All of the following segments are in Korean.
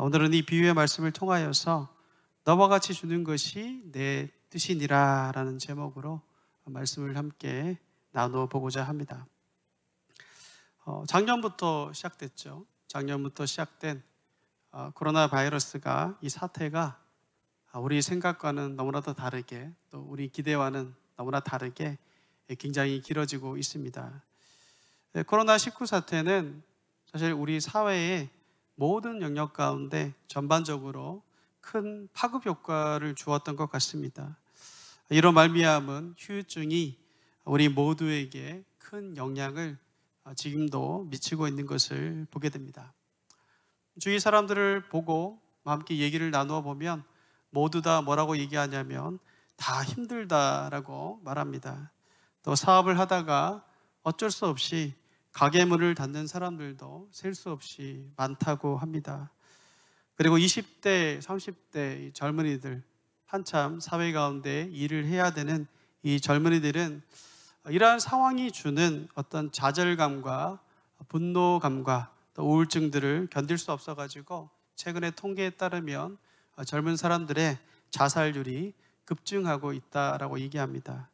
오늘은 이 비유의 말씀을 통하여서 너와 같이 주는 것이 내 뜻이니라 라는 제목으로 말씀을 함께 나누어 보고자 합니다. 작년부터 시작됐죠. 작년부터 시작된 코로나 바이러스가, 이 사태가 우리 생각과는 너무나도 다르게, 또 우리 기대와는 너무나 다르게 굉장히 길어지고 있습니다. 코로나19 사태는 사실 우리 사회의 모든 영역 가운데 전반적으로 큰 파급 효과를 주었던 것 같습니다. 이로 말미암은 휴유증이 우리 모두에게 큰 영향을 지금도 미치고 있는 것을 보게 됩니다. 주위 사람들을 보고 함께 얘기를 나누어 보면 모두 다 뭐라고 얘기하냐면 다 힘들다라고 말합니다. 또 사업을 하다가 어쩔 수 없이 가게 문을 닫는 사람들도 셀 수 없이 많다고 합니다. 그리고 20대, 30대 젊은이들, 한참 사회 가운데 일을 해야 되는 이 젊은이들은 이러한 상황이 주는 어떤 좌절감과 분노감과 또 우울증들을 견딜 수 없어가지고 최근의 통계에 따르면 젊은 사람들의 자살률이 급증하고 있다라고 얘기합니다.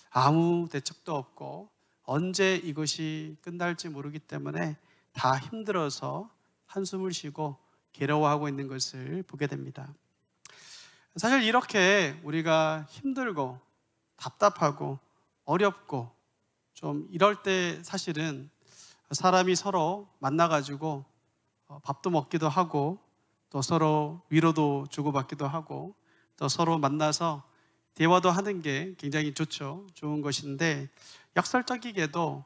아무 대책도 없고 언제 이것이 끝날지 모르기 때문에 다 힘들어서 한숨을 쉬고 괴로워하고 있는 것을 보게 됩니다. 사실 이렇게 우리가 힘들고 답답하고 어렵고 좀 이럴 때 사실은 사람이 서로 만나가지고 밥도 먹기도 하고 또 서로 위로도 주고받기도 하고 또 서로 만나서 대화도 하는 게 굉장히 좋죠. 좋은 것인데 역설적이게도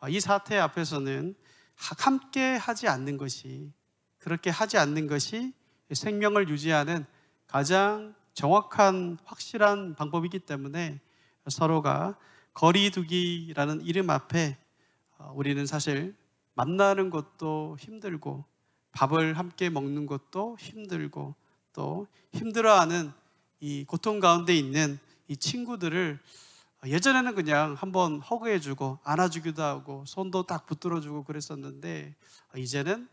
이 사태 앞에서는 함께 하지 않는 것이, 그렇게 하지 않는 것이 생명을 유지하는 가장 정확한 확실한 방법이기 때문에 서로가 거리두기라는 이름 앞에 우리는 사실 만나는 것도 힘들고 밥을 함께 먹는 것도 힘들고 또 힘들어하는 이 고통 가운데 있는 이 친구들을 예전에는 그냥 한번 허그해주고 안아주기도 하고 손도 딱 붙들어주고 그랬었는데 이제는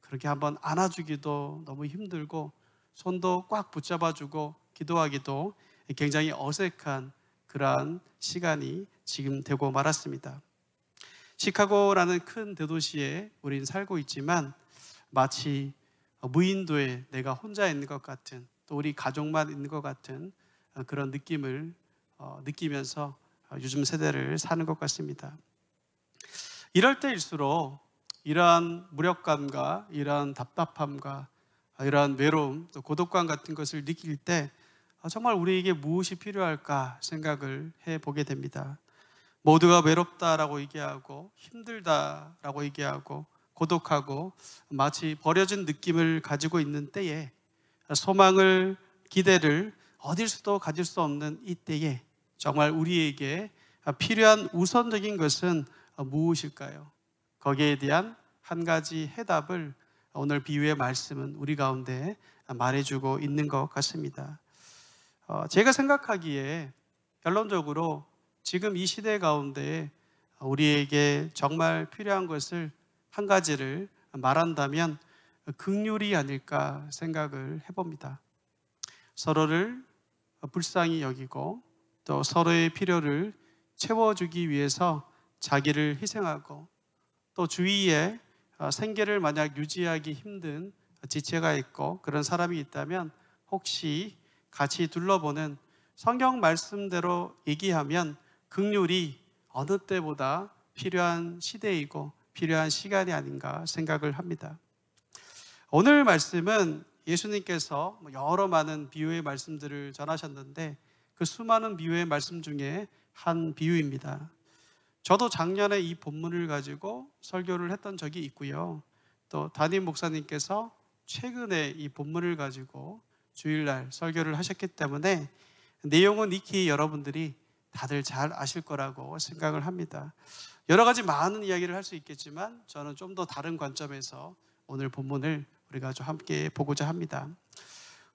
그렇게 한번 안아주기도 너무 힘들고 손도 꽉 붙잡아주고 기도하기도 굉장히 어색한 그러한 시간이 지금 되고 말았습니다. 시카고라는 큰 대도시에 우린 살고 있지만 마치 무인도에 내가 혼자 있는 것 같은, 또 우리 가족만 있는 것 같은 그런 느낌을 느끼면서 요즘 세대를 사는 것 같습니다. 이럴 때일수록 이러한 무력감과 이러한 답답함과 이러한 외로움, 또 고독감 같은 것을 느낄 때 정말 우리에게 무엇이 필요할까 생각을 해보게 됩니다. 모두가 외롭다라고 얘기하고 힘들다라고 얘기하고 고독하고 마치 버려진 느낌을 가지고 있는 때에 소망을, 기대를 어디서도 가질 수 없는 이 때에 정말 우리에게 필요한 우선적인 것은 무엇일까요? 거기에 대한 한 가지 해답을 오늘 비유의 말씀은 우리 가운데 말해주고 있는 것 같습니다. 제가 생각하기에 결론적으로 지금 이 시대 가운데 우리에게 정말 필요한 것을 한 가지를 말한다면 긍휼이 아닐까 생각을 해봅니다. 서로를 불쌍히 여기고 또 서로의 필요를 채워주기 위해서 자기를 희생하고 또 주위에 생계를 만약 유지하기 힘든 지체가 있고 그런 사람이 있다면 혹시 같이 둘러보는 성경 말씀대로 얘기하면 긍휼이 어느 때보다 필요한 시대이고 필요한 시간이 아닌가 생각을 합니다. 오늘 말씀은 예수님께서 여러 많은 비유의 말씀들을 전하셨는데 그 수많은 비유의 말씀 중에 한 비유입니다. 저도 작년에 이 본문을 가지고 설교를 했던 적이 있고요. 또 담임 목사님께서 최근에 이 본문을 가지고 주일날 설교를 하셨기 때문에 내용은 익히 여러분들이 다들 잘 아실 거라고 생각을 합니다. 여러 가지 많은 이야기를 할 수 있겠지만 저는 좀 더 다른 관점에서 오늘 본문을 우리가 좀 함께 보고자 합니다.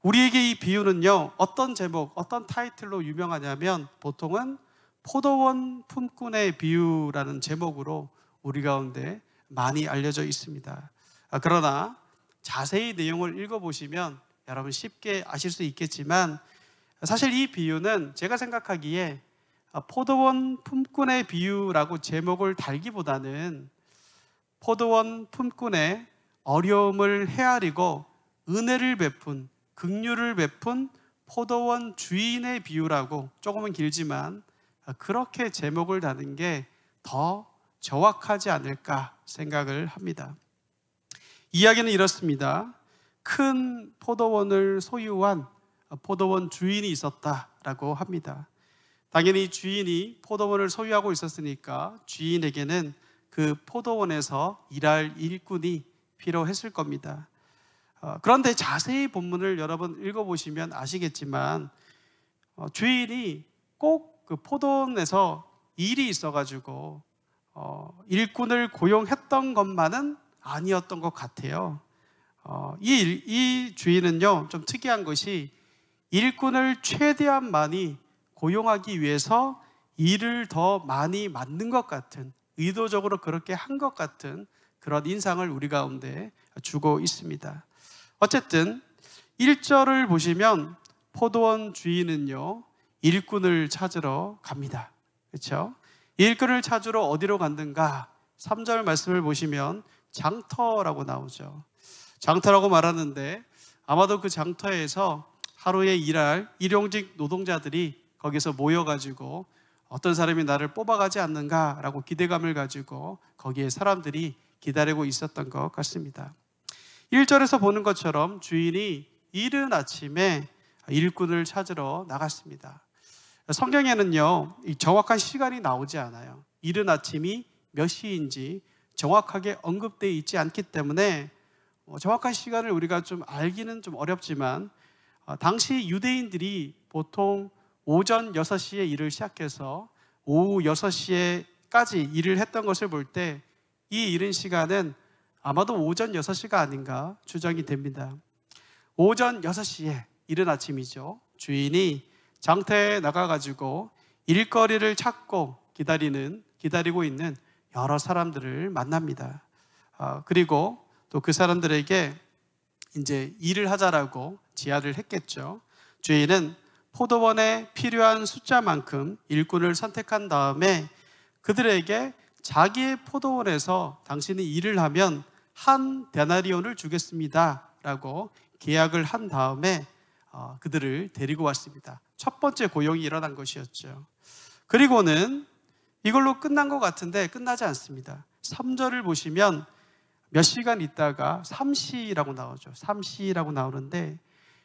우리에게 이 비유는요, 어떤 제목, 어떤 타이틀로 유명하냐면 보통은 포도원 품꾼의 비유라는 제목으로 우리 가운데 많이 알려져 있습니다. 그러나 자세히 내용을 읽어보시면 여러분 쉽게 아실 수 있겠지만, 사실 이 비유는 제가 생각하기에 포도원 품꾼의 비유라고 제목을 달기보다는 포도원 품꾼의 어려움을 헤아리고 은혜를 베푼, 긍휼을 베푼 포도원 주인의 비유라고, 조금은 길지만 그렇게 제목을 다는 게 더 정확하지 않을까 생각을 합니다. 이야기는 이렇습니다. 큰 포도원을 소유한 포도원 주인이 있었다라고 합니다. 당연히 주인이 포도원을 소유하고 있었으니까 주인에게는 그 포도원에서 일할 일꾼이 필요했을 겁니다. 그런데 자세히 본문을 여러분 읽어보시면 아시겠지만 주인이 꼭 그 포도원에서 일이 있어가지고 일꾼을 고용했던 것만은 아니었던 것 같아요. 이 주인은요, 좀 특이한 것이 일꾼을 최대한 많이 고용하기 위해서 일을 더 많이 맡는 것 같은, 의도적으로 그렇게 한 것 같은 그런 인상을 우리 가운데 주고 있습니다. 어쨌든 1절을 보시면 포도원 주인은요, 일꾼을 찾으러 갑니다. 그렇죠? 일꾼을 찾으러 어디로 갔는가? 3절 말씀을 보시면 장터라고 나오죠. 장터라고 말하는데 아마도 그 장터에서 하루에 일할 일용직 노동자들이 거기서 모여가지고 어떤 사람이 나를 뽑아가지 않는가라고 기대감을 가지고 거기에 사람들이 기다리고 있었던 것 같습니다. 1절에서 보는 것처럼 주인이 이른 아침에 일꾼을 찾으러 나갔습니다. 성경에는요, 정확한 시간이 나오지 않아요. 이른 아침이 몇 시인지 정확하게 언급되어 있지 않기 때문에 정확한 시간을 우리가 좀 알기는 좀 어렵지만, 당시 유대인들이 보통 오전 6시에 일을 시작해서 오후 6시에까지 일을 했던 것을 볼 때 이 이른 시간은 아마도 오전 6시가 아닌가 추정이 됩니다. 오전 6시에 이른 아침이죠. 주인이 장터에 나가가지고 일거리를 찾고 기다리고 있는 여러 사람들을 만납니다. 그리고 또 그 사람들에게 이제 일을 하자라고 제안을 했겠죠. 주인은 포도원에 필요한 숫자만큼 일꾼을 선택한 다음에 그들에게 자기의 포도원에서 당신이 일을 하면 한 데나리온을 주겠습니다 라고 계약을 한 다음에 그들을 데리고 왔습니다. 첫 번째 고용이 일어난 것이었죠. 그리고는 이걸로 끝난 것 같은데 끝나지 않습니다. 3절을 보시면 몇 시간 있다가 삼시라고 나오죠. 삼시라고 나오는데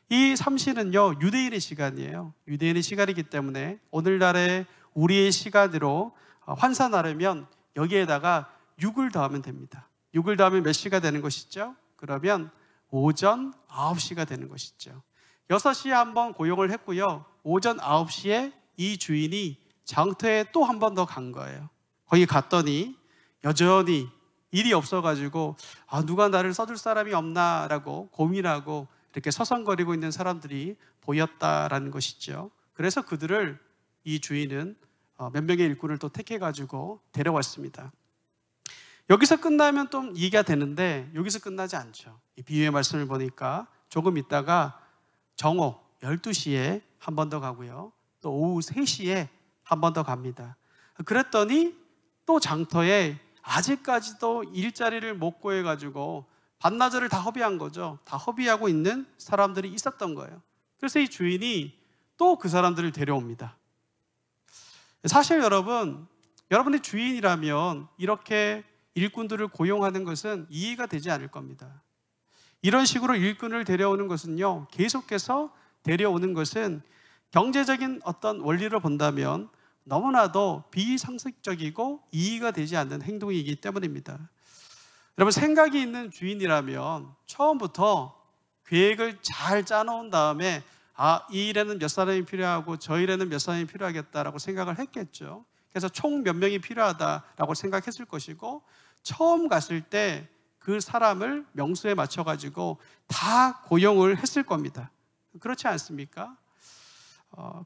이 삼시는요, 유대인의 시간이에요. 유대인의 시간이기 때문에 오늘날의 우리의 시간으로 환산하려면 여기에다가 6을 더하면 됩니다. 6을 더하면 몇 시가 되는 것이죠? 그러면 오전 9시가 되는 것이죠. 6시에 한번 고용을 했고요. 오전 9시에 이 주인이 장터에 또 한 번 더 간 거예요. 거기 갔더니 여전히 일이 없어가지고 누가 나를 써줄 사람이 없나라고 고민하고 이렇게 서성거리고 있는 사람들이 보였다라는 것이죠. 그래서 그들을 이 주인은 몇 명의 일꾼을 또 택해가지고 데려왔습니다. 여기서 끝나면 좀 이해가 되는데 여기서 끝나지 않죠. 이 비유의 말씀을 보니까 조금 있다가 정오 12시에 한 번 더 가고요. 또 오후 3시에 한 번 더 갑니다. 그랬더니 또 장터에 아직까지도 일자리를 못 구해가지고 반나절을 다 허비한 거죠. 다 허비하고 있는 사람들이 있었던 거예요. 그래서 이 주인이 또 그 사람들을 데려옵니다. 사실 여러분이 주인이라면 이렇게 일꾼들을 고용하는 것은 이해가 되지 않을 겁니다. 이런 식으로 일꾼을 데려오는 것은요, 계속해서 데려오는 것은 경제적인 어떤 원리로 본다면 너무나도 비상식적이고 이해가 되지 않는 행동이기 때문입니다. 여러분, 생각이 있는 주인이라면 처음부터 계획을 잘 짜놓은 다음에 이 일에는 몇 사람이 필요하고 저 일에는 몇 사람이 필요하겠다라고 생각을 했겠죠. 그래서 총 몇 명이 필요하다라고 생각했을 것이고, 처음 갔을 때 그 사람을 명수에 맞춰가지고 다 고용을 했을 겁니다. 그렇지 않습니까?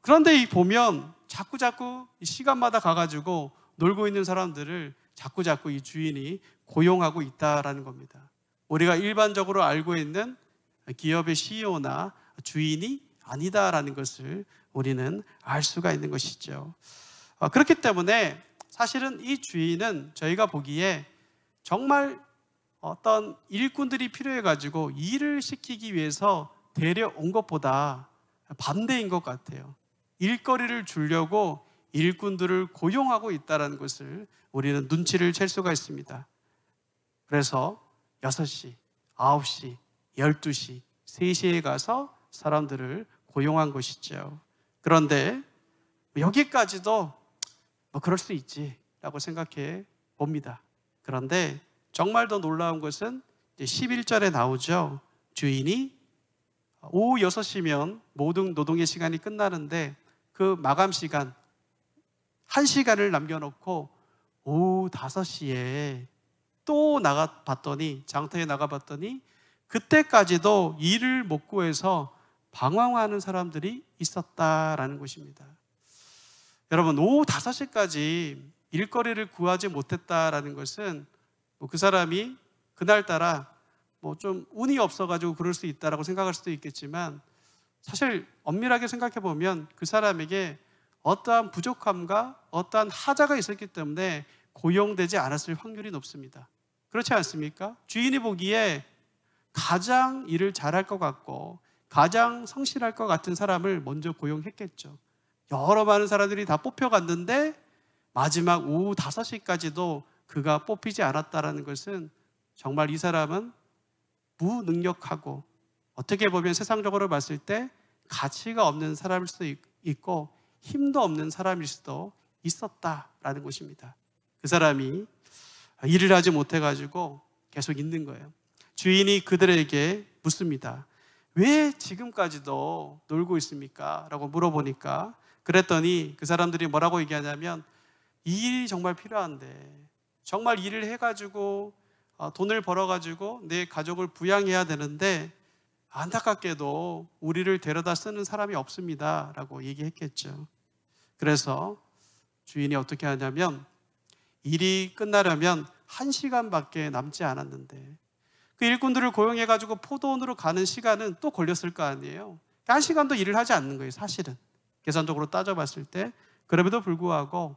그런데 보면 자꾸 시간마다 가가지고 놀고 있는 사람들을 자꾸 이 주인이 고용하고 있다라는 겁니다. 우리가 일반적으로 알고 있는 기업의 CEO나 주인이 아니다라는 것을 우리는 알 수가 있는 것이죠. 그렇기 때문에 사실은 이 주인은 저희가 보기에 정말 어떤 일꾼들이 필요해가지고 일을 시키기 위해서 데려온 것보다 반대인 것 같아요. 일거리를 주려고 일꾼들을 고용하고 있다는 것을 우리는 눈치를 챌 수가 있습니다. 그래서 6시, 9시, 12시, 3시에 가서 사람들을 고용한 것이죠. 그런데 여기까지도 뭐 그럴 수 있지라고 생각해 봅니다. 그런데 정말 더 놀라운 것은 11절에 나오죠. 주인이 오후 6시면 모든 노동의 시간이 끝나는데 그 마감 시간 1시간을 남겨놓고 오후 5시에 또 나가봤더니, 장터에 나가봤더니 그때까지도 일을 못 구해서 방황하는 사람들이 있었다라는 것입니다. 여러분, 오후 5시까지 일거리를 구하지 못했다라는 것은 그 사람이 그날따라 좀 운이 없어가지고 그럴 수 있다라고 생각할 수도 있겠지만, 사실 엄밀하게 생각해 보면 그 사람에게 어떠한 부족함과 어떠한 하자가 있었기 때문에 고용되지 않았을 확률이 높습니다. 그렇지 않습니까? 주인이 보기에 가장 일을 잘할 것 같고 가장 성실할 것 같은 사람을 먼저 고용했겠죠. 여러 많은 사람들이 다 뽑혀갔는데 마지막 오후 5시까지도 그가 뽑히지 않았다는 것은 정말 이 사람은 무능력하고 어떻게 보면 세상적으로 봤을 때 가치가 없는 사람일 수도 있고 힘도 없는 사람일 수도 있었다라는 것입니다. 그 사람이 일을 하지 못해가지고 계속 있는 거예요. 주인이 그들에게 묻습니다. 왜 지금까지도 놀고 있습니까? 라고 물어보니까, 그랬더니 그 사람들이 뭐라고 얘기하냐면, 이 일이 정말 필요한데, 정말 일을 해가지고 돈을 벌어가지고 내 가족을 부양해야 되는데 안타깝게도 우리를 데려다 쓰는 사람이 없습니다 라고 얘기했겠죠. 그래서 주인이 어떻게 하냐면, 일이 끝나려면 1시간밖에 남지 않았는데 그 일꾼들을 고용해가지고 포도원으로 가는 시간은 또 걸렸을 거 아니에요. 1시간도 일을 하지 않는 거예요. 사실은 계산적으로 따져봤을 때. 그럼에도 불구하고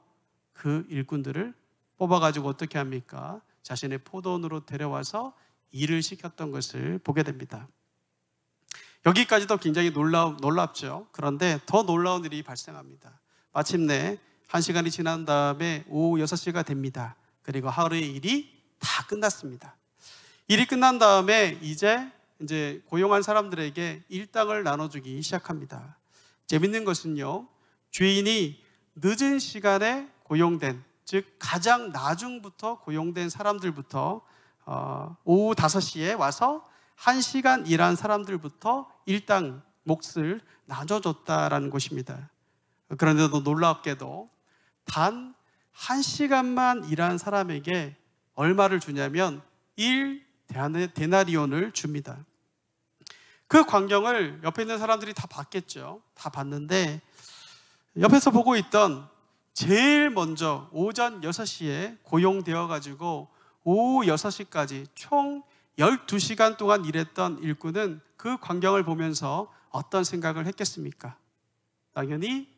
그 일꾼들을 뽑아가지고 어떻게 합니까? 자신의 포도원으로 데려와서 일을 시켰던 것을 보게 됩니다. 여기까지도 굉장히 놀랍죠. 그런데 더 놀라운 일이 발생합니다. 마침내 1시간이 지난 다음에 오후 6시가 됩니다. 그리고 하루의 일이 다 끝났습니다. 일이 끝난 다음에 이제 고용한 사람들에게 일당을 나눠주기 시작합니다. 재밌는 것은요, 주인이 늦은 시간에 고용된, 즉 가장 나중부터 고용된 사람들부터 오후 5시에 와서 1시간 일한 사람들부터 일당 몫을 나눠줬다라는 것입니다. 그런데도 놀랍게도 단 1시간만 일한 사람에게 얼마를 주냐면 1데나리온을 줍니다. 그 광경을 옆에 있는 사람들이 다 봤겠죠. 다 봤는데 옆에서 보고 있던 제일 먼저 오전 6시에 고용되어 가지고 오후 6시까지 총 12시간 동안 일했던 일꾼은 그 광경을 보면서 어떤 생각을 했겠습니까? 당연히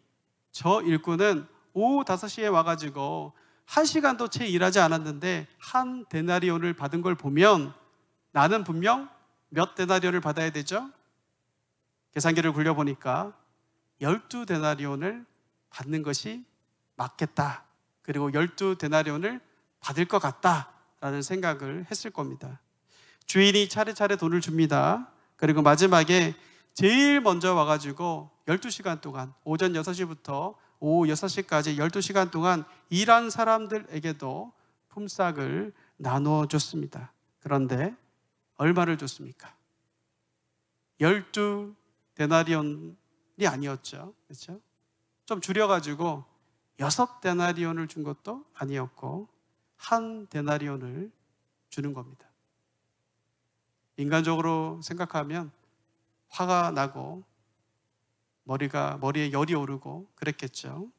저 일꾼은 오후 5시에 와가지고 1시간도 채 일하지 않았는데 1데나리온을 받은 걸 보면 나는 분명 몇 데나리온을 받아야 되죠? 계산기를 굴려보니까 12데나리온을 받는 것이 맞겠다. 그리고 12데나리온을 받을 것 같다라는 생각을 했을 겁니다. 주인이 차례차례 돈을 줍니다. 그리고 마지막에 제일 먼저 와가지고 12시간 동안 오전 6시부터 오후 6시까지 12시간 동안 일한 사람들에게도 품삯을 나누어 줬습니다. 그런데 얼마를 줬습니까? 12데나리온이 아니었죠. 그렇죠? 좀 줄여가지고 6데나리온을 준 것도 아니었고 1데나리온을 주는 겁니다. 인간적으로 생각하면 화가 나고 머리에 열이 오르고 그랬겠죠.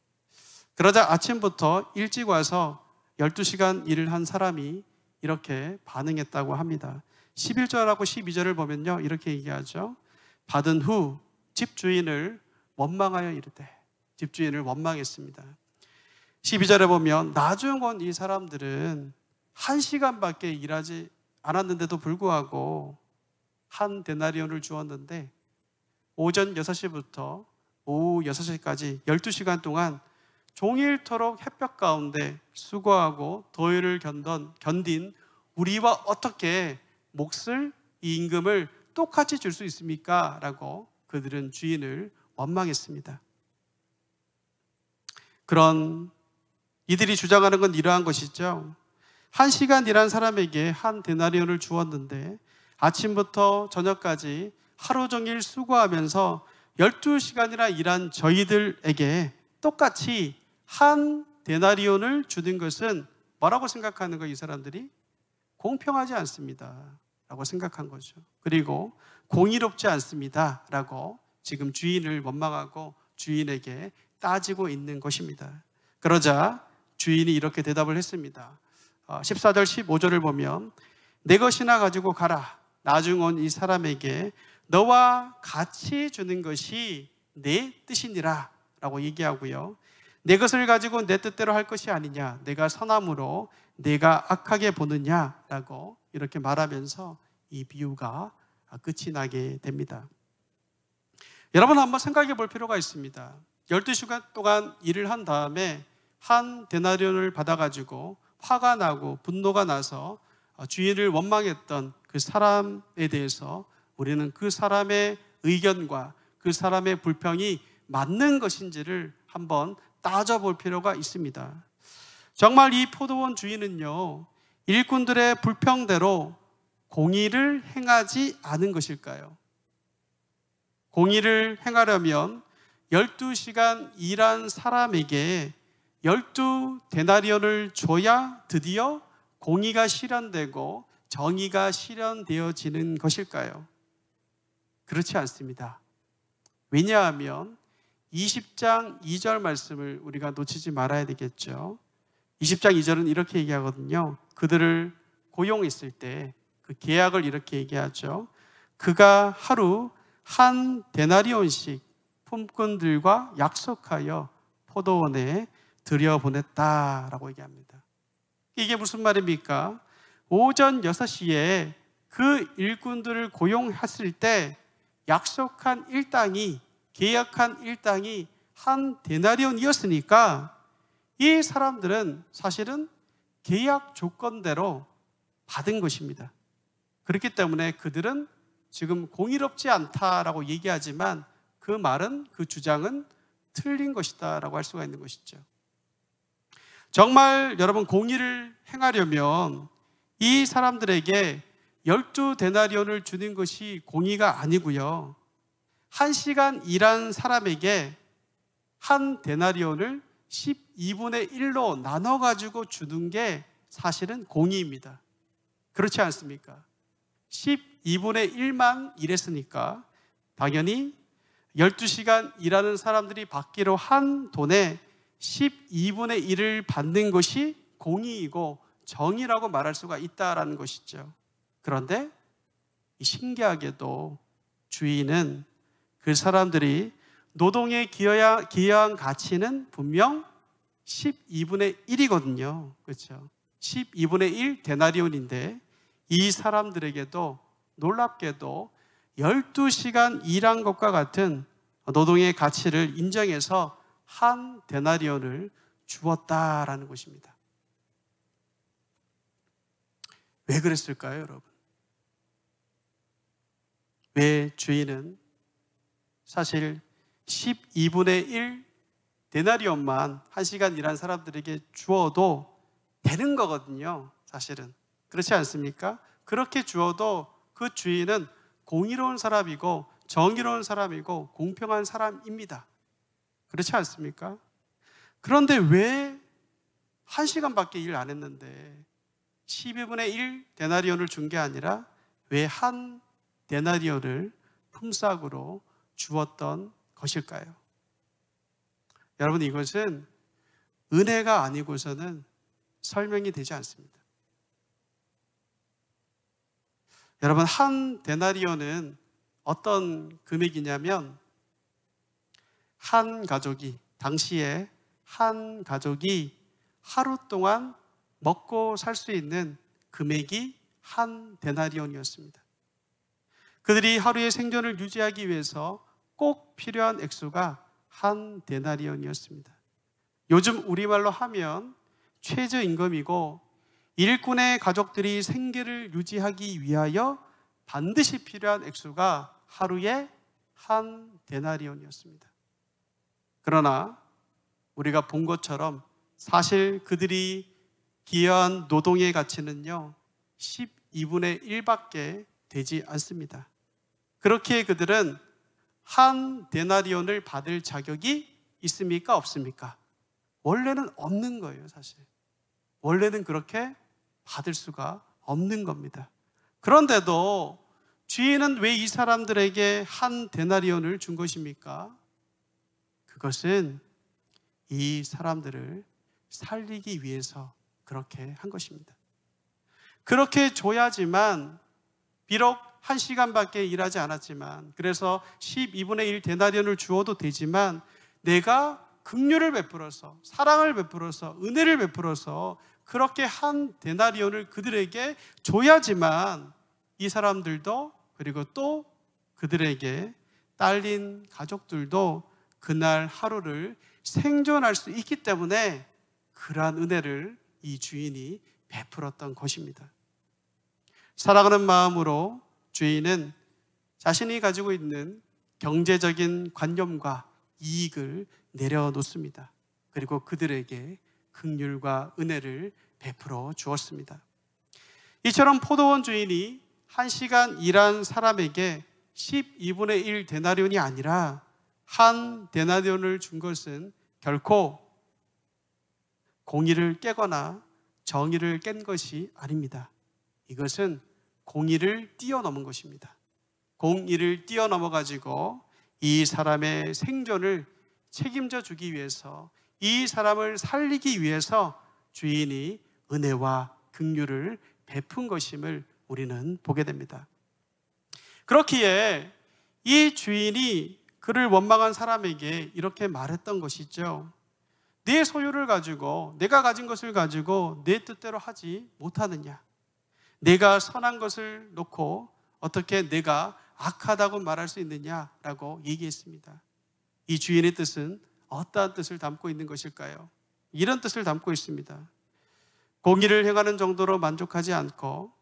그러자 아침부터 일찍 와서 12시간 일을 한 사람이 이렇게 반응했다고 합니다. 11절하고 12절을 보면요, 이렇게 얘기하죠. 받은 후 집주인을 원망하여 이르되, 집주인을 원망했습니다. 12절에 보면 나중 온 이 사람들은 1시간밖에 일하지 않았는데도 불구하고 한 데나리온을 주었는데 오전 6시부터 오후 6시까지 12시간 동안 종일토록 햇볕 가운데 수고하고 더위를 견딘 우리와 어떻게 몫을, 이 임금을 똑같이 줄 수 있습니까? 라고 그들은 주인을 원망했습니다. 그런 이들이 주장하는 건 이러한 것이죠. 1시간 일한 사람에게 한 데나리온을 주었는데 아침부터 저녁까지 하루 종일 수고하면서 12시간이나 일한 저희들에게 똑같이 한 데나리온을 주는 것은 뭐라고 생각하는 거예요? 이 사람들이 공평하지 않습니다 라고 생각한 거죠. 그리고 공의롭지 않습니다 라고 지금 주인을 원망하고 주인에게 따지고 있는 것입니다. 그러자 주인이 이렇게 대답을 했습니다. 14절 15절을 보면 내 것이나 가지고 가라. 나중 온 이 사람에게 너와 같이 주는 것이 내 뜻이니라 라고 얘기하고요. 내 것을 가지고 내 뜻대로 할 것이 아니냐, 내가 선함으로 내가 악하게 보느냐 라고 이렇게 말하면서 이 비유가 끝이 나게 됩니다. 여러분 한번 생각해 볼 필요가 있습니다. 12시간 동안 일을 한 다음에 한 데나리온을 받아가지고 화가 나고 분노가 나서 주인을 원망했던 그 사람에 대해서 우리는 그 사람의 의견과 그 사람의 불평이 맞는 것인지를 한번 따져볼 필요가 있습니다. 정말 이 포도원 주인은요, 일꾼들의 불평대로 공의를 행하지 않은 것일까요? 공의를 행하려면 12시간 일한 사람에게 12데나리온을 줘야 드디어 공의가 실현되고 정의가 실현되어지는 것일까요? 그렇지 않습니다. 왜냐하면 20장 2절 말씀을 우리가 놓치지 말아야 되겠죠. 20장 2절은 이렇게 얘기하거든요. 그들을 고용했을 때 그 계약을 이렇게 얘기하죠. 그가 하루 한 데나리온씩 품꾼들과 약속하여 포도원에 들여보냈다라고 얘기합니다. 이게 무슨 말입니까? 오전 6시에 그 일꾼들을 고용했을 때 약속한 일당이, 계약한 일당이 한 데나리온이었으니까 이 사람들은 사실은 계약 조건대로 받은 것입니다. 그렇기 때문에 그들은 지금 공의롭지 않다라고 얘기하지만 그 말은, 그 주장은 틀린 것이다 라고 할 수가 있는 것이죠. 정말 여러분 공의를 행하려면 이 사람들에게 12데나리온을 주는 것이 공의가 아니고요, 1시간 일한 사람에게 한 데나리온을 12분의 1로 나눠가지고 주는 게 사실은 공의입니다. 그렇지 않습니까? 12분의 1만 일했으니까 당연히 12시간 일하는 사람들이 받기로 한 돈의 12분의 1을 받는 것이 공의이고 정의라고 말할 수가 있다는 것이죠. 그런데 신기하게도 주인은 그 사람들이 노동에 기여한 가치는 분명 12분의 1이거든요. 그렇죠? 12분의 1 데나리온인데 이 사람들에게도 놀랍게도 12시간 일한 것과 같은 노동의 가치를 인정해서 한 데나리온을 주었다라는 것입니다. 왜 그랬을까요, 여러분? 왜 주인은 사실 12분의 1 데나리온만 1시간 일한 사람들에게 주어도 되는 거거든요, 사실은. 그렇지 않습니까? 그렇게 주어도 그 주인은 공의로운 사람이고 정의로운 사람이고 공평한 사람입니다. 그렇지 않습니까? 그런데 왜 1시간밖에 일 안 했는데 12분의 1 데나리온을 준 게 아니라 왜 한 데나리온을 품삯으로 주었던 것일까요? 여러분, 이것은 은혜가 아니고서는 설명이 되지 않습니다. 여러분, 한 데나리온은 어떤 금액이냐면 당시에 한 가족이 하루 동안 먹고 살 수 있는 금액이 한 데나리온이었습니다. 그들이 하루의 생존을 유지하기 위해서 꼭 필요한 액수가 한 데나리온이었습니다. 요즘 우리말로 하면 최저임금이고 일꾼의 가족들이 생계를 유지하기 위하여 반드시 필요한 액수가 하루에 한 데나리온이었습니다. 그러나 우리가 본 것처럼 사실 그들이 기여한 노동의 가치는요 12분의 1밖에 되지 않습니다. 그렇기에 그들은 한 데나리온을 받을 자격이 있습니까? 없습니까? 원래는 없는 거예요. 사실 원래는 그렇게 받을 수가 없는 겁니다. 그런데도 주인은 왜 이 사람들에게 한 데나리온을 준 것입니까? 그것은 이 사람들을 살리기 위해서 그렇게 한 것입니다. 그렇게 줘야지만 비록 1시간밖에 일하지 않았지만, 그래서 12분의 1 데나리온을 주어도 되지만 내가 긍휼을 베풀어서, 사랑을 베풀어서, 은혜를 베풀어서 그렇게 한 데나리온을 그들에게 줘야지만 이 사람들도, 그리고 또 그들에게 딸린 가족들도 그날 하루를 생존할 수 있기 때문에 그러한 은혜를 이 주인이 베풀었던 것입니다. 사랑하는 마음으로 주인은 자신이 가지고 있는 경제적인 관념과 이익을 내려놓습니다. 그리고 그들에게 긍휼과 은혜를 베풀어 주었습니다. 이처럼 포도원 주인이 1시간 일한 사람에게 12분의 1 데나리온이 아니라 한 데나리온을 준 것은 결코 공의를 깨거나 정의를 깬 것이 아닙니다. 이것은 공의를 뛰어넘은 것입니다. 공의를 뛰어넘어 가지고 이 사람의 생존을 책임져 주기 위해서, 이 사람을 살리기 위해서 주인이 은혜와 긍휼을 베푼 것임을 우리는 보게 됩니다. 그렇기에 이 주인이 그를 원망한 사람에게 이렇게 말했던 것이죠. 내 소유를 가지고, 내가 가진 것을 가지고 내 뜻대로 하지 못하느냐? 내가 선한 것을 놓고 어떻게 내가 악하다고 말할 수 있느냐라고 얘기했습니다. 이 주인의 뜻은 어떠한 뜻을 담고 있는 것일까요? 이런 뜻을 담고 있습니다. 공의를 행하는 정도로 만족하지 않고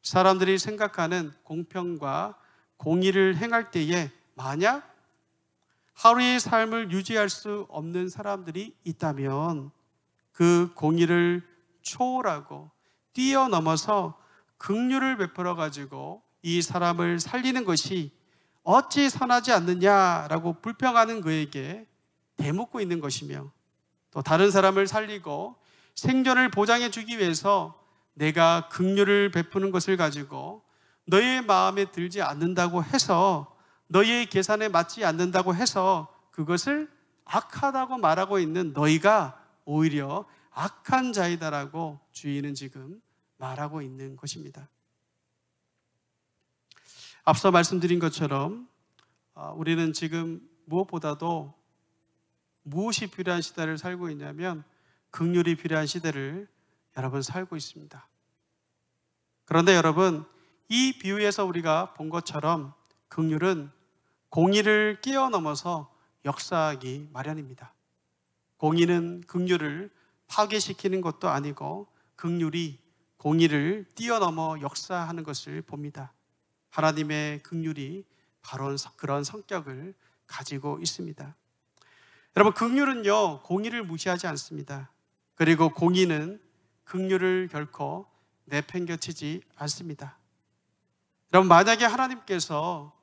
사람들이 생각하는 공평과 공의를 행할 때에 만약 하루의 삶을 유지할 수 없는 사람들이 있다면 그 공의를 초월하고 뛰어넘어서 긍휼을 베풀어 가지고 이 사람을 살리는 것이 어찌 선하지 않느냐라고 불평하는 그에게 대묻고 있는 것이며, 또 다른 사람을 살리고 생존을 보장해 주기 위해서 내가 긍휼을 베푸는 것을 가지고 너의 마음에 들지 않는다고 해서, 너의 계산에 맞지 않는다고 해서 그것을 악하다고 말하고 있는 너희가 오히려 악한 자이다라고 주인은 지금 말하고 있는 것입니다. 앞서 말씀드린 것처럼 우리는 지금 무엇보다도 무엇이 필요한 시대를 살고 있냐면 긍휼이 필요한 시대를 여러분 살고 있습니다. 그런데 여러분, 이 비유에서 우리가 본 것처럼 긍휼은 공의를 뛰어넘어서 역사하기 마련입니다. 공의는 긍휼을 파괴시키는 것도 아니고 긍휼이 공의를 뛰어넘어 역사하는 것을 봅니다. 하나님의 긍휼이 바로 그런 성격을 가지고 있습니다. 여러분, 긍휼은요 공의를 무시하지 않습니다. 그리고 공의는 긍휼을 결코 내팽겨치지 않습니다. 여러분, 만약에 하나님께서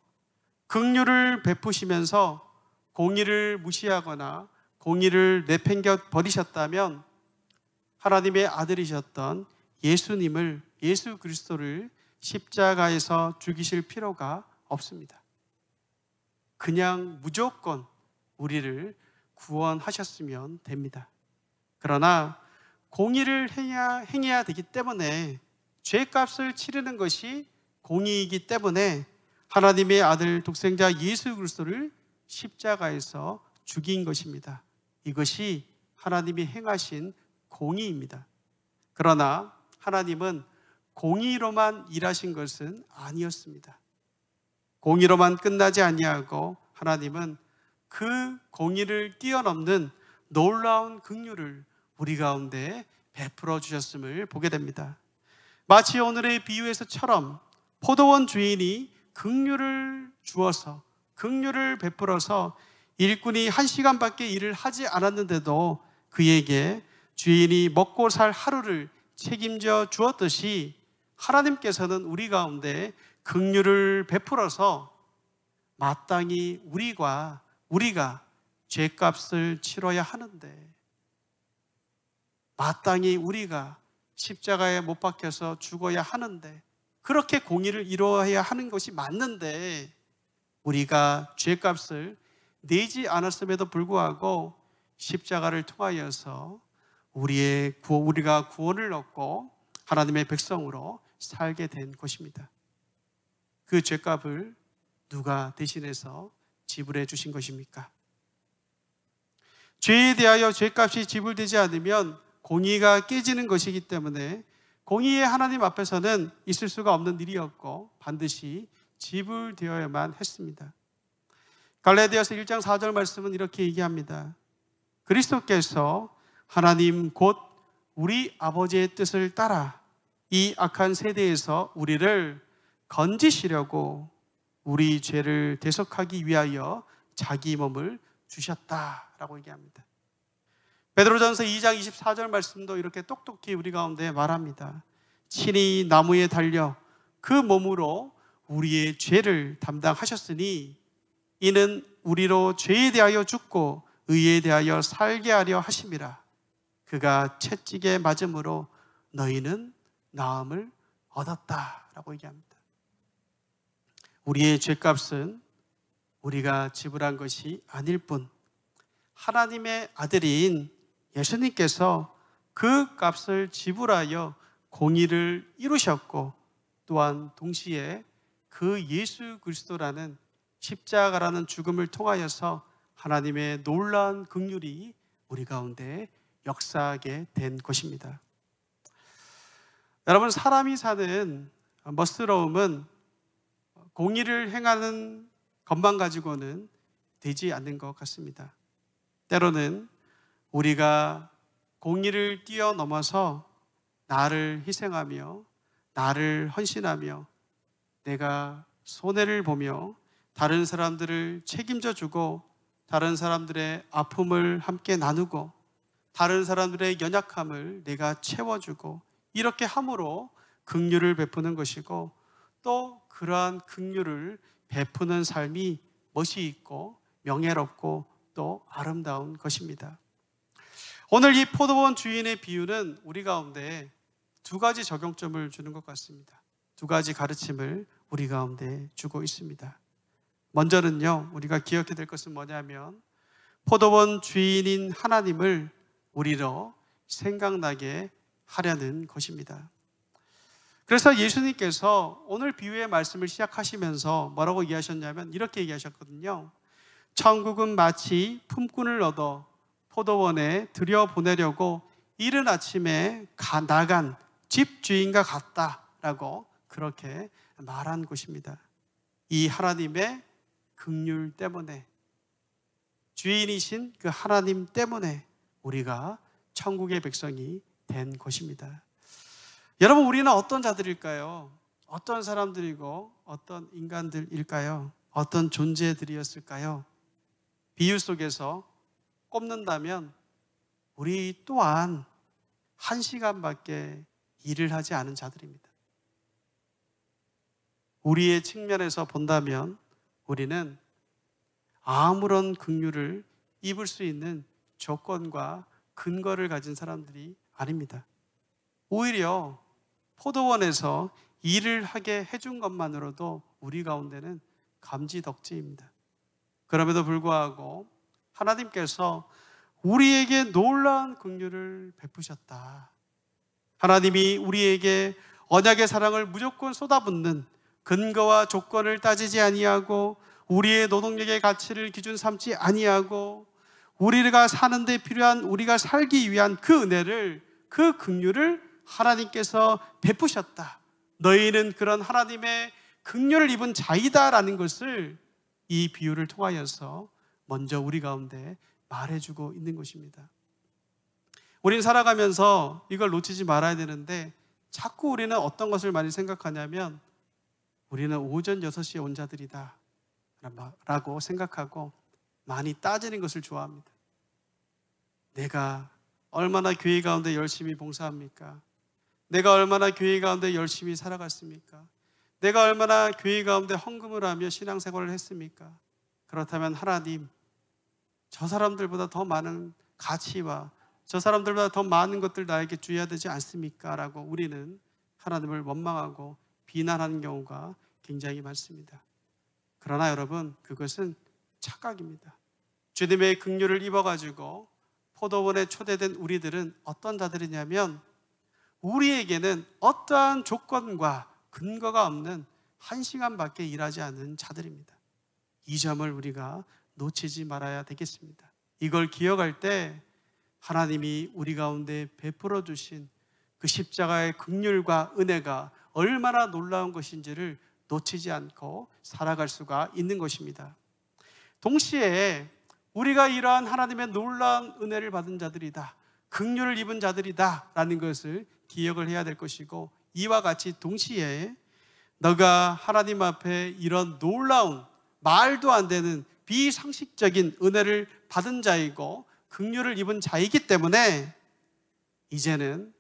긍휼을 베푸시면서 공의를 무시하거나 공의를 내팽겨 버리셨다면 하나님의 아들이셨던 예수님을, 예수 그리스도를 십자가에서 죽이실 필요가 없습니다. 그냥 무조건 우리를 구원하셨으면 됩니다. 그러나 공의를 행해야 되기 때문에 죄값을 치르는 것이 공의이기 때문에 하나님의 아들 독생자 예수 그리스도를 십자가에서 죽인 것입니다. 이것이 하나님이 행하신 공의입니다. 그러나 하나님은 공의로만 일하신 것은 아니었습니다. 공의로만 끝나지 아니하고 하나님은 그 공의를 뛰어넘는 놀라운 긍휼을 우리 가운데 베풀어 주셨음을 보게 됩니다. 마치 오늘의 비유에서처럼 포도원 주인이 긍휼을 주어서 긍휼을 베풀어서 일꾼이 1시간밖에 일을 하지 않았는데도 그에게 주인이 먹고 살 하루를 책임져 주었듯이 하나님께서는 우리 가운데 긍휼을 베풀어서 마땅히 우리가 죄값을 치러야 하는데, 마땅히 우리가 십자가에 못 박혀서 죽어야 하는데, 그렇게 공의를 이루어야 하는 것이 맞는데 우리가 죄값을 내지 않았음에도 불구하고 십자가를 통하여서 우리가 구원을 얻고 하나님의 백성으로 살게 된 것입니다. 그 죄값을 누가 대신해서 지불해 주신 것입니까? 죄에 대하여 죄값이 지불되지 않으면 공의가 깨지는 것이기 때문에 공의의 하나님 앞에서는 있을 수가 없는 일이었고 반드시 지불되어야만 했습니다. 갈라디아서 1장 4절 말씀은 이렇게 얘기합니다. 그리스도께서 하나님 곧 우리 아버지의 뜻을 따라 이 악한 세대에서 우리를 건지시려고 우리 죄를 대속하기 위하여 자기 몸을 주셨다라고 얘기합니다. 베드로전서 2장 24절 말씀도 이렇게 똑똑히 우리 가운데 말합니다. 친히 나무에 달려 그 몸으로 우리의 죄를 담당하셨으니 이는 우리로 죄에 대하여 죽고 의에 대하여 살게 하려 하심이라. 그가 채찍에 맞음으로 너희는 나음을 얻었다라고 얘기합니다. 우리의 죄값은 우리가 지불한 것이 아닐 뿐 하나님의 아들인 예수님께서 그 값을 지불하여 공의를 이루셨고, 또한 동시에 그 예수 그리스도라는 십자가라는 죽음을 통하여서 하나님의 놀라운 긍휼이 우리 가운데 역사하게 된 것입니다. 여러분, 사람이 사는 멋스러움은 공의를 행하는 것만 가지고는 되지 않는 것 같습니다. 때로는 우리가 공의를 뛰어넘어서 나를 희생하며 나를 헌신하며 내가 손해를 보며 다른 사람들을 책임져 주고 다른 사람들의 아픔을 함께 나누고 다른 사람들의 연약함을 내가 채워주고 이렇게 함으로 긍휼을 베푸는 것이고, 또 그러한 긍휼을 베푸는 삶이 멋이 있고 명예롭고 또 아름다운 것입니다. 오늘 이 포도원 주인의 비유는 우리 가운데 두 가지 적용점을 주는 것 같습니다. 두 가지 가르침을 우리 가운데 주고 있습니다. 먼저는요, 우리가 기억해야 될 것은 뭐냐면 포도원 주인인 하나님을 우리로 생각나게 하려는 것입니다. 그래서 예수님께서 오늘 비유의 말씀을 시작하시면서 뭐라고 얘기하셨냐면 이렇게 얘기하셨거든요. 천국은 마치 품꾼을 얻어 포도원에 들여보내려고 이른 아침에 나간 집주인과 같다라고 그렇게 말한 것입니다. 이 하나님의 긍휼 때문에, 주인이신 그 하나님 때문에 우리가 천국의 백성이 된 것입니다. 여러분, 우리는 어떤 자들일까요? 어떤 사람들이고 어떤 인간들일까요? 어떤 존재들이었을까요? 비유 속에서 꼽는다면 우리 또한 1시간밖에 일을 하지 않은 자들입니다. 우리의 측면에서 본다면 우리는 아무런 긍휼을 입을 수 있는 조건과 근거를 가진 사람들이 아닙니다. 오히려 포도원에서 일을 하게 해준 것만으로도 우리 가운데는 감지덕지입니다. 그럼에도 불구하고 하나님께서 우리에게 놀라운 긍휼을 베푸셨다. 하나님이 우리에게 언약의 사랑을 무조건 쏟아붓는 근거와 조건을 따지지 아니하고 우리의 노동력의 가치를 기준 삼지 아니하고 우리가 사는 데 필요한, 우리가 살기 위한 그 은혜를, 그 긍휼을 하나님께서 베푸셨다. 너희는 그런 하나님의 긍휼을 입은 자이다라는 것을 이 비유를 통하여서 먼저 우리 가운데 말해주고 있는 것입니다. 우린 살아가면서 이걸 놓치지 말아야 되는데 자꾸 우리는 어떤 것을 많이 생각하냐면 우리는 오전 6시에 온 자들이다 라고 생각하고 많이 따지는 것을 좋아합니다. 내가 얼마나 교회 가운데 열심히 봉사합니까? 내가 얼마나 교회 가운데 열심히 살아갔습니까? 내가 얼마나 교회 가운데 헌금을 하며 신앙생활을 했습니까? 그렇다면 하나님, 저 사람들보다 더 많은 가치와 저 사람들보다 더 많은 것들 나에게 주어야 되지 않습니까? 라고 우리는 하나님을 원망하고 비난하는 경우가 굉장히 많습니다. 그러나 여러분, 그것은 착각입니다. 주님의 긍휼을 입어가지고 포도원에 초대된 우리들은 어떤 자들이냐면 우리에게는 어떠한 조건과 근거가 없는 1시간밖에 일하지 않는 자들입니다. 이 점을 우리가 놓치지 말아야 되겠습니다. 이걸 기억할 때 하나님이 우리 가운데 베풀어 주신 그 십자가의 긍휼과 은혜가 얼마나 놀라운 것인지를 놓치지 않고 살아갈 수가 있는 것입니다. 동시에 우리가 이러한 하나님의 놀라운 은혜를 받은 자들이다, 긍휼을 입은 자들이다 라는 것을 기억을 해야 될 것이고, 이와 같이 동시에 너가 하나님 앞에 이런 놀라운 말도 안 되는 비상식적인 은혜를 받은 자이고 긍휼을 입은 자이기 때문에 이제는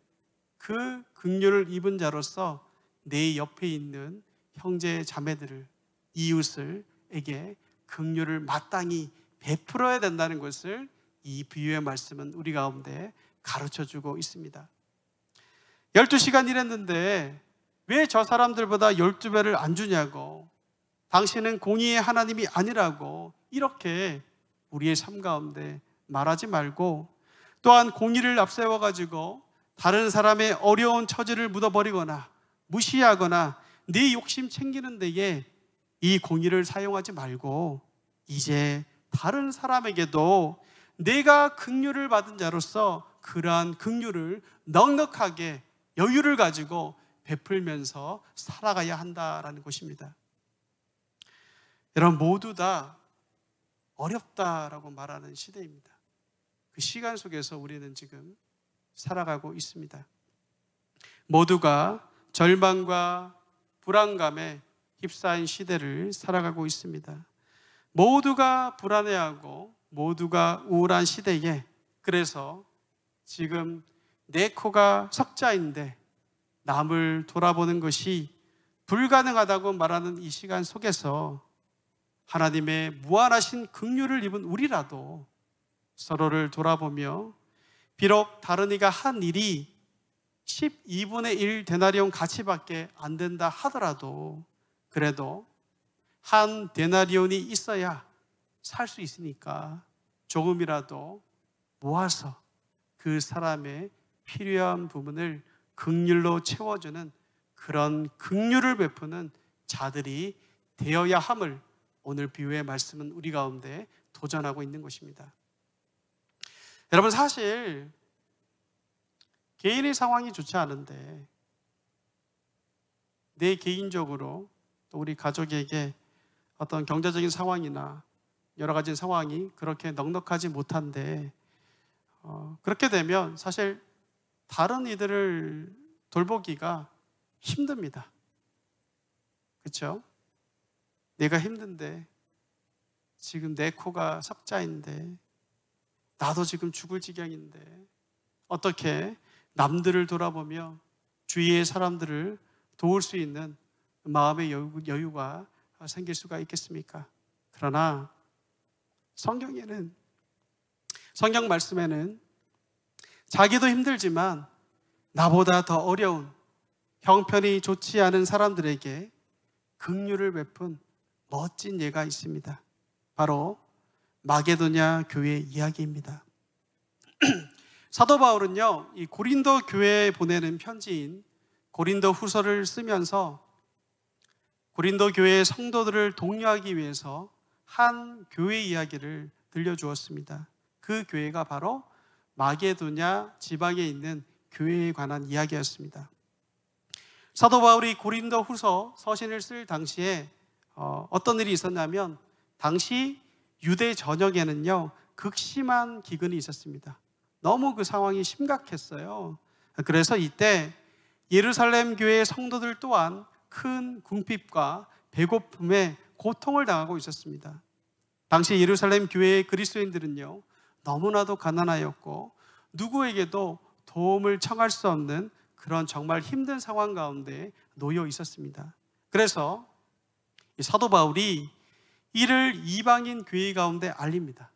그 긍휼을 입은 자로서 내 옆에 있는 형제 자매들을, 이웃을에게 긍휼을 마땅히 베풀어야 된다는 것을 이 비유의 말씀은 우리 가운데 가르쳐주고 있습니다. 12시간 일했는데 왜 저 사람들보다 12배를 안 주냐고, 당신은 공의의 하나님이 아니라고 이렇게 우리의 삶 가운데 말하지 말고, 또한 공의를 앞세워가지고 다른 사람의 어려운 처지를 묻어버리거나 무시하거나 네 욕심 챙기는 데에 이 공의를 사용하지 말고 이제 다른 사람에게도 내가 긍휼을 받은 자로서 그러한 긍휼을 넉넉하게 여유를 가지고 베풀면서 살아가야 한다라는 것입니다. 여러분, 모두 다 어렵다라고 말하는 시대입니다. 그 시간 속에서 우리는 지금 살아가고 있습니다. 모두가 절망과 불안감에 휩싸인 시대를 살아가고 있습니다. 모두가 불안해하고 모두가 우울한 시대에, 그래서 지금 내 코가 석자인데 남을 돌아보는 것이 불가능하다고 말하는 이 시간 속에서 하나님의 무한하신 긍휼을 입은 우리라도 서로를 돌아보며, 비록 다른 이가 한 일이 12분의 1 데나리온 가치밖에 안 된다 하더라도 그래도 한 데나리온이 있어야 살 수 있으니까 조금이라도 모아서 그 사람의 필요한 부분을 긍휼로 채워주는 그런 긍휼을 베푸는 자들이 되어야 함을 오늘 비유의 말씀은 우리 가운데 도전하고 있는 것입니다. 여러분, 사실 개인의 상황이 좋지 않은데 내 개인적으로 또 우리 가족에게 어떤 경제적인 상황이나 여러 가지 상황이 그렇게 넉넉하지 못한데 그렇게 되면 사실 다른 이들을 돌보기가 힘듭니다. 그렇죠? 내가 힘든데, 지금 내 코가 석자인데, 나도 지금 죽을 지경인데 어떻게 남들을 돌아보며 주위의 사람들을 도울 수 있는 마음의 여유가 생길 수가 있겠습니까? 그러나 성경 말씀에는 자기도 힘들지만 나보다 더 어려운, 형편이 좋지 않은 사람들에게 긍휼을 베푼 멋진 예가 있습니다. 바로 마게도냐 교회 이야기입니다. 사도 바울은요, 이 고린도 교회에 보내는 편지인 고린도 후서를 쓰면서 고린도 교회의 성도들을 독려하기 위해서 한 교회 이야기를 들려주었습니다. 그 교회가 바로 마게도냐 지방에 있는 교회에 관한 이야기였습니다. 사도 바울이 고린도 후서 서신을 쓸 당시에 어떤 일이 있었냐면, 당시 유대 전역에는요 극심한 기근이 있었습니다. 너무 그 상황이 심각했어요. 그래서 이때 예루살렘 교회의 성도들 또한 큰 궁핍과 배고픔에 고통을 당하고 있었습니다. 당시 예루살렘 교회의 그리스도인들은요 너무나도 가난하였고 누구에게도 도움을 청할 수 없는 그런 정말 힘든 상황 가운데 놓여 있었습니다. 그래서 사도 바울이 이를 이방인 교회 가운데 알립니다.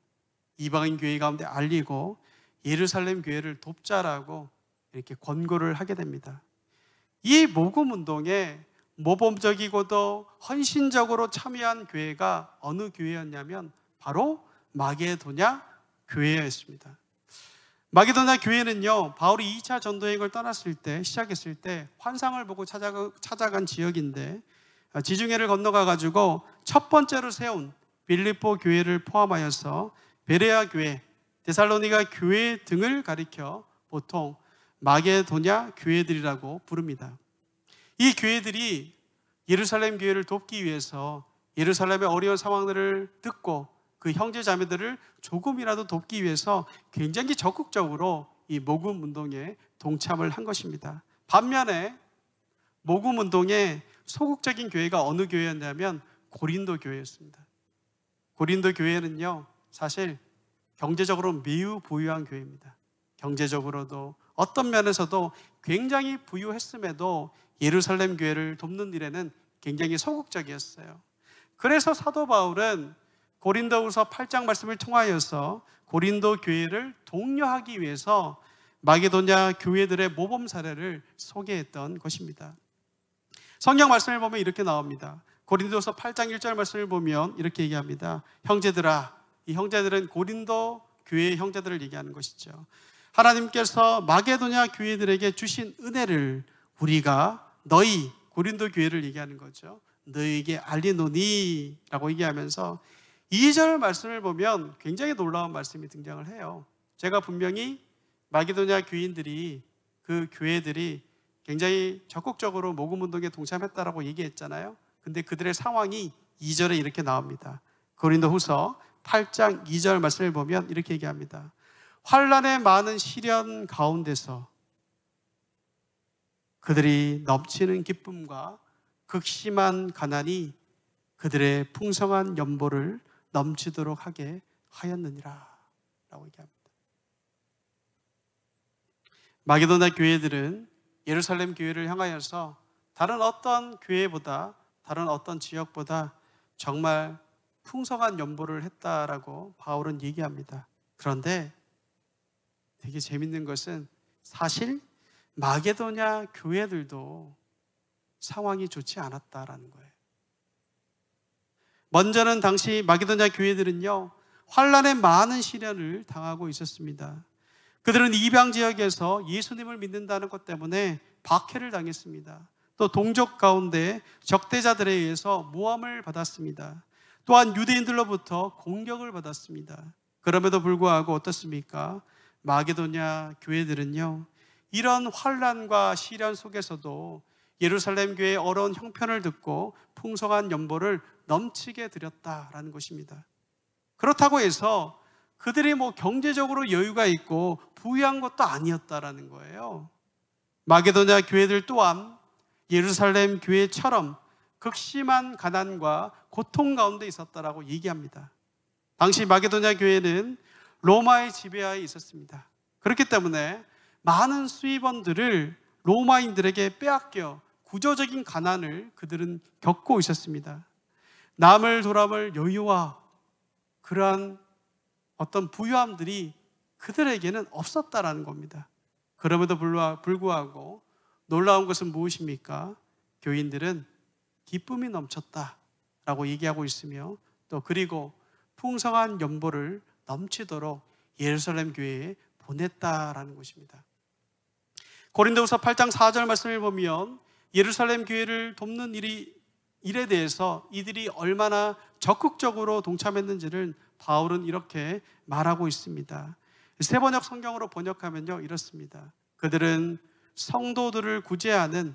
이방인 교회 가운데 알리고 예루살렘 교회를 돕자라고 이렇게 권고를 하게 됩니다. 이 모금 운동에 모범적이고도 헌신적으로 참여한 교회가 어느 교회였냐면 바로 마게도냐 교회였습니다. 마게도냐 교회는요 바울이 2차 전도여행을 떠났을 때, 시작했을 때 환상을 보고 찾아간 지역인데, 지중해를 건너가 가지고 첫 번째로 세운 빌립보 교회를 포함하여서 베레아 교회, 데살로니가 교회 등을 가리켜 보통 마게도냐 교회들이라고 부릅니다. 이 교회들이 예루살렘 교회를 돕기 위해서 예루살렘의 어려운 상황들을 듣고 그 형제 자매들을 조금이라도 돕기 위해서 굉장히 적극적으로 이 모금 운동에 동참을 한 것입니다. 반면에 모금 운동에 소극적인 교회가 어느 교회였냐면 고린도 교회였습니다. 고린도 교회는요 사실 경제적으로 매우 부유한 교회입니다. 경제적으로도 어떤 면에서도 굉장히 부유했음에도 예루살렘 교회를 돕는 일에는 굉장히 소극적이었어요. 그래서 사도 바울은 고린도후서 8장 말씀을 통하여서 고린도 교회를 독려하기 위해서 마게도냐 교회들의 모범 사례를 소개했던 것입니다. 성경 말씀을 보면 이렇게 나옵니다. 고린도서 8장 1절 말씀을 보면 이렇게 얘기합니다. 형제들아, 이 형제들은 고린도 교회의 형제들을 얘기하는 것이죠. 하나님께서 마게도냐 교회들에게 주신 은혜를 우리가 너희 고린도 교회를 얘기하는 거죠. 너희에게 알리노니 라고 얘기하면서 2절 말씀을 보면 굉장히 놀라운 말씀이 등장을 해요. 제가 분명히 마게도냐 교인들이, 그 교회들이 굉장히 적극적으로 모금운동에 동참했다라고 얘기했잖아요. 근데 그들의 상황이 2절에 이렇게 나옵니다. 고린도후서 8장 2절 말씀을 보면 이렇게 얘기합니다. 환난의 많은 시련 가운데서 그들이 넘치는 기쁨과 극심한 가난이 그들의 풍성한 연보를 넘치도록 하게 하였느니라 라고 얘기합니다. 마게도냐 교회들은 예루살렘 교회를 향하여서 다른 어떤 교회보다, 다른 어떤 지역보다 정말 풍성한 연보를 했다라고 바울은 얘기합니다. 그런데 되게 재밌는 것은 사실 마게도냐 교회들도 상황이 좋지 않았다라는 거예요. 먼저는 당시 마게도냐 교회들은요 환난의 많은 시련을 당하고 있었습니다. 그들은 이방 지역에서 예수님을 믿는다는 것 때문에 박해를 당했습니다. 또 동족 가운데 적대자들에 의해서 모함을 받았습니다. 또한 유대인들로부터 공격을 받았습니다. 그럼에도 불구하고 어떻습니까? 마게도냐 교회들은요 이런 환난과 시련 속에서도 예루살렘 교회의 어려운 형편을 듣고 풍성한 연보를 넘치게 드렸다라는 것입니다. 그렇다고 해서 그들이 경제적으로 여유가 있고 부유한 것도 아니었다라는 거예요. 마게도냐 교회들 또한 예루살렘 교회처럼 극심한 가난과 고통 가운데 있었다라고 얘기합니다. 당시 마게도냐 교회는 로마의 지배하에 있었습니다. 그렇기 때문에 많은 수입원들을 로마인들에게 빼앗겨 구조적인 가난을 그들은 겪고 있었습니다. 남을 돌아볼 여유와 그러한 어떤 부유함들이 그들에게는 없었다라는 겁니다. 그럼에도 불구하고 놀라운 것은 무엇입니까? 교인들은 기쁨이 넘쳤다라고 얘기하고 있으며 또 그리고 풍성한 연보를 넘치도록 예루살렘 교회에 보냈다라는 것입니다. 고린도후서 8장 4절 말씀을 보면 예루살렘 교회를 돕는 일이 일에 대해서 이들이 얼마나 적극적으로 동참했는지를 바울은 이렇게 말하고 있습니다. 세번역 성경으로 번역하면요, 이렇습니다. 그들은 성도들을 구제하는,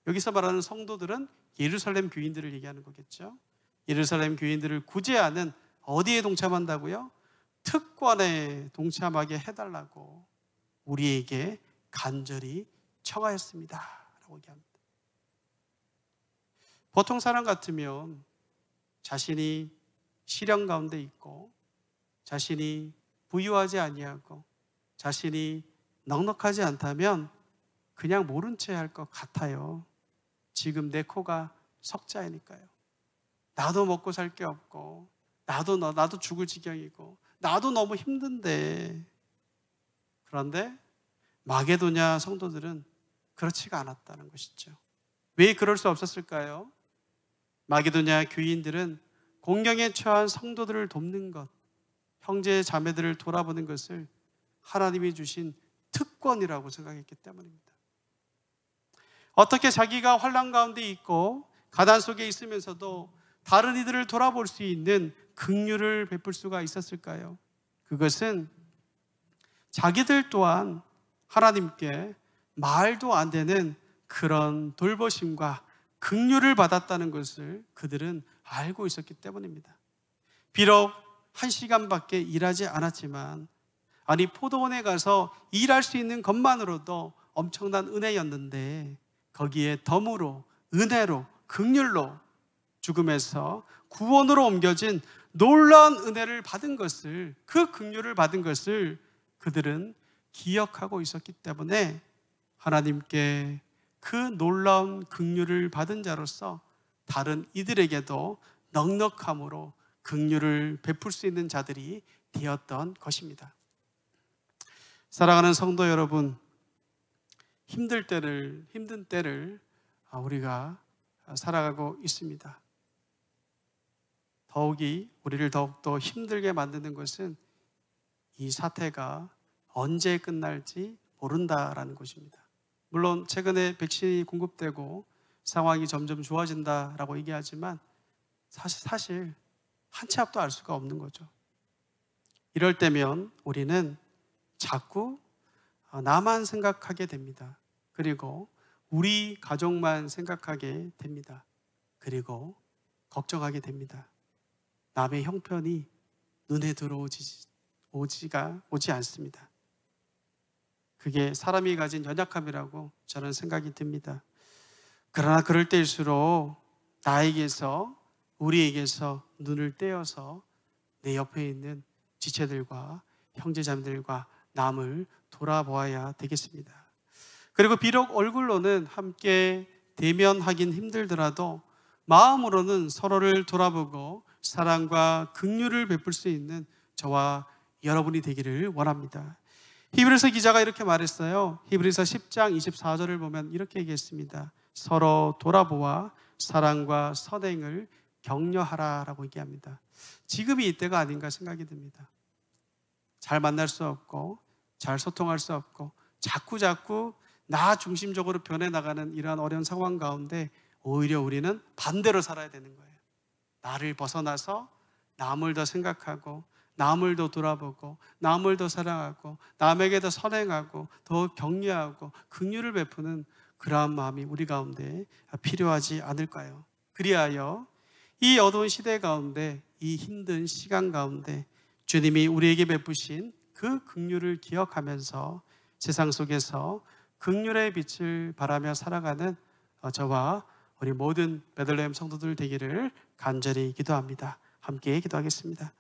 여기서 말하는 성도들은 예루살렘 교인들을 얘기하는 거겠죠. 예루살렘 교인들을 구제하는, 어디에 동참한다고요? 특권에 동참하게 해달라고 우리에게 간절히 청하였습니다 라고 얘기합니다. 보통 사람 같으면 자신이 시련 가운데 있고, 자신이 부유하지 아니하고, 자신이 넉넉하지 않다면 그냥 모른 채 할 것 같아요. 지금 내 코가 석자이니까요. 나도 먹고 살 게 없고, 나도 죽을 지경이고, 나도 너무 힘든데. 그런데 마게도냐 성도들은 그렇지가 않았다는 것이죠. 왜 그럴 수 없었을까요? 마게도냐 교인들은 공경에 처한 성도들을 돕는 것, 형제 자매들을 돌아보는 것을 하나님이 주신 특권이라고 생각했기 때문입니다. 어떻게 자기가 환난 가운데 있고 가난 속에 있으면서도 다른 이들을 돌아볼 수 있는 긍휼을 베풀 수가 있었을까요? 그것은 자기들 또한 하나님께 말도 안 되는 그런 돌보심과 긍휼을 받았다는 것을 그들은 알고 있었기 때문입니다. 비록 1시간밖에 일하지 않았지만, 아니 포도원에 가서 일할 수 있는 것만으로도 엄청난 은혜였는데, 거기에 덤으로, 은혜로, 긍휼로 죽음에서 구원으로 옮겨진 놀라운 은혜를 받은 것을, 그 긍휼을 받은 것을 그들은 기억하고 있었기 때문에 하나님께 그 놀라운 긍휼을 받은 자로서 다른 이들에게도 넉넉함으로 긍휼을 베풀 수 있는 자들이 되었던 것입니다. 사랑하는 성도 여러분, 힘든 때를 우리가 살아가고 있습니다. 우리를 더욱더 힘들게 만드는 것은 이 사태가 언제 끝날지 모른다라는 것입니다. 물론 최근에 백신이 공급되고 상황이 점점 좋아진다라고 얘기하지만 사실 한 치 앞도 알 수가 없는 거죠. 이럴 때면 우리는 자꾸 나만 생각하게 됩니다. 그리고 우리 가족만 생각하게 됩니다. 그리고 걱정하게 됩니다. 남의 형편이 눈에 오지 않습니다. 그게 사람이 가진 연약함이라고 저는 생각이 듭니다. 그러나 그럴 때일수록 우리에게서 눈을 떼어서 내 옆에 있는 지체들과 형제자매들과 남을 돌아보아야 되겠습니다. 그리고 비록 얼굴로는 함께 대면하긴 힘들더라도 마음으로는 서로를 돌아보고 사랑과 긍휼을 베풀 수 있는 저와 여러분이 되기를 원합니다. 히브리서 기자가 이렇게 말했어요. 히브리서 10장 24절을 보면 이렇게 얘기했습니다. 서로 돌아보아 사랑과 선행을 격려하라라고 얘기합니다. 지금이 이때가 아닌가 생각이 듭니다. 잘 만날 수 없고 잘 소통할 수 없고 자꾸 나 중심적으로 변해나가는 이러한 어려운 상황 가운데 오히려 우리는 반대로 살아야 되는 거예요. 나를 벗어나서 남을 더 생각하고 남을 더 돌아보고 남을 더 사랑하고 남에게 더 선행하고 더 격려하고 긍휼을 베푸는 그러한 마음이 우리 가운데 필요하지 않을까요? 그리하여 이 어두운 시대 가운데, 이 힘든 시간 가운데 주님이 우리에게 베푸신 그 긍휼을 기억하면서 세상 속에서 긍휼의 빛을 발하며 살아가는 저와 우리 모든 베들레헴 성도들 되기를 간절히 기도합니다. 함께 기도하겠습니다.